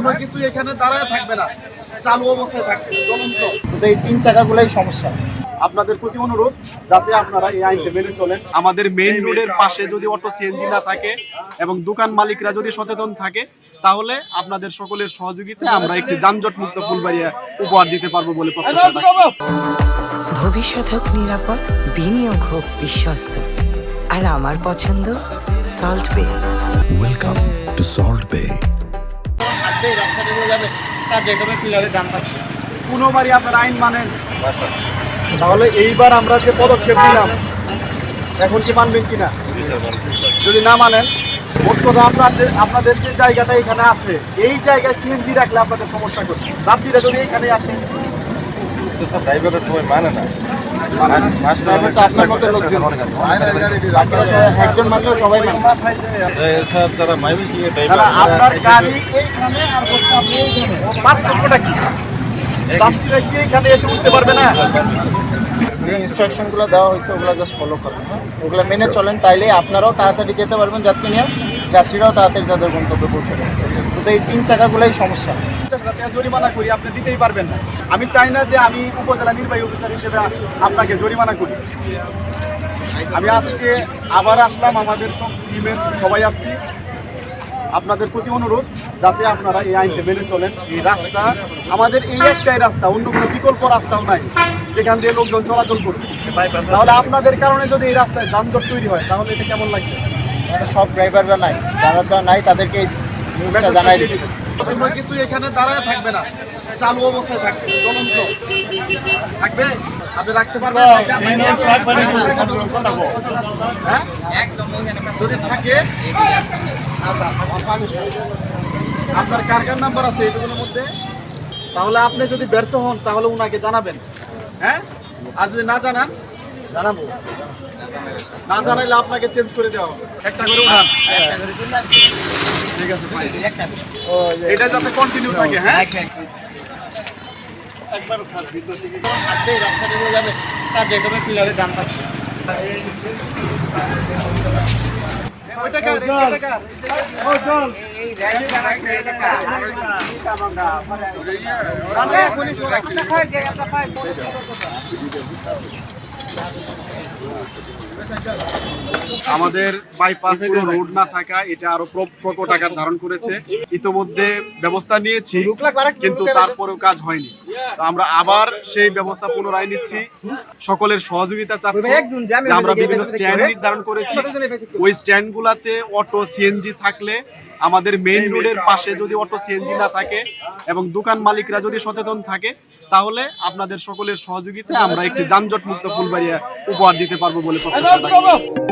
কোনো কিছু এখানে দাঁড়ায় থাকবে না, চালু অবস্থায় থাকবে, চলন্ত। তো এই 3 চাকাগুলাই সমস্যা। আপনাদের প্রতি অনুরোধ যাতে আপনারা এই আইনটা মেনে চলেন। আমাদের মেইন রোডের পাশে যদি অটো সিএনজি না থাকে এবং দোকান মালিকরা যদি সচেতন থাকে, তাহলে আপনাদের সকলের সহযোগিতায় আমরা একটি যানজট মুক্ত ফুলবাড়িয়া উপহার দিতে পারবো বলে প্রত্যাশা রাখছি। ভবিষ্যৎ হোক নিরাপদ, বিনিয়োগ হোক বিশ্বস্ত, আর আমার পছন্দ সল্ট বে। ওয়েলকাম টু সল্ট বে। আপনি রাস্তাটা দিয়ে যাবেন, তার যেখানে পিলারের ডান পাশে। পুনঃবারই আপনার আইন মানেন, তাহলে এইবার আমরা যে পদক্ষেপ নিলাম এখন কি মানবেন কিনা? যদি না মানেন, মোট কথা আপনাদের যে জায়গাটা এখানে আছে এই জায়গায় সিএনজি রাখলে আপনাদের সমস্যা করছে। যাত্রীরা যদি এখানে আসে, ড্রাইভারের সময় মানে না, আপনার মতো লোকজন একজন মানলেও সবাই মানে। আপনার গাড়ি এইখানে আর বসতে আপনি এইখানে, পার্থক্যটা কি? যাত্রীরা কি এখানে এসে উঠতে পারবে না? যে ইনস্ট্রাকশনগুলো দেওয়া হয়েছে ওগুলো জাস্ট ফলো করেন, ওগুলো মেনে চলেন, তাইলে আপনারাও তাড়াতাড়ি যেতে পারবেন যাত্রী নিয়ে, যাত্রীরাও তাড়াতাড়ি তাদের গন্তব্যে পৌঁছে যাবে। তো এই 3 চাকাগুলোই সমস্যা। জরিমানা করি আপনি দিতেই পারবেন না। আমি চাই না যে আমি উপজেলা নির্বাহী অফিসার হিসেবে আপনাকে জরিমানা করি। আমি আজকে আবার আসলাম, আমাদের সব টিমের সবাই আসছি। আপনাদের প্রতি অনুরোধ যাতে আপনারা এই আইনটা মেনে চলেন। এই রাস্তা আমাদের এই একটাই রাস্তা, অন্য কোনো বিকল্প রাস্তাও নাই যেখান দিয়ে লোকজন চলাচল করবে। তাহলে আপনাদের কারণে যদি এই রাস্তায় যানজট তৈরি হয় তাহলে এটা কেমন লাগবে? সব ড্রাইভাররা নাই, যারা নাই তাদেরকে নিউজটা জানাই দিবে। কোনো কিছু এখানে দাঁড়ায় থাকবে না, চালু অবস্থায় থাকবে, চলন্ত থাকবে। আপনি রাখতে পারবেন? হ্যাঁ, যদি থাকে আপনার কারখানার নাম্বার আছে এগুলোর মধ্যে, তাহলে আপনি যদি ব্যর্থ হন তাহলে উনাকে জানাবেন। হ্যাঁ, আর যদি না জানান, জানাবো, না জানাইলে আপনাকে চেঞ্জ করে দেওয়া হবে। একটা করে উঠান, ঠিক আছে? এটা যাতে কন্টিনিউ থাকে। হ্যাঁ, একবার স্যার ভিতর থেকে আপনি রাস্তাটা দিয়ে যাবেন, তার যেখানে পিলারের ডান পাশে। ওইটা কার? এইটা কার? ও চল এই র্যালি বানাইছে এটা কার? আমরা পুলিশ ওরা খায় যে আমরা খাই। আমাদের বাইপাস কোনো রোড না থাকা এটা আরো প্রকট আকার ধারণ করেছে। ইতোমধ্যে ব্যবস্থা নিয়েছি, কিন্তু তারপরেও কাজ হয়নি। তো আমরা আবার সেই ব্যবস্থা পুনরায় নিচ্ছি। সকলের সহযোগিতা চাচ্ছি। আমরা বিভিন্ন স্ট্যান্ড নির্ধারণ করেছি, ওই স্ট্যান্ডগুলোতে অটো সিএনজি থাকলে, আমাদের মেইন রোডের পাশে যদি অটো সিএনজি না থাকে এবং দোকান মালিকরা যদি সচেতন থাকে, তাহলে আপনাদের সকলের সহযোগিতায় আমরা একটি যানজট মুক্ত ফুলবাড়িয়া উপহার দিতে পারবো বলে প্রত্যাশা রাখছি।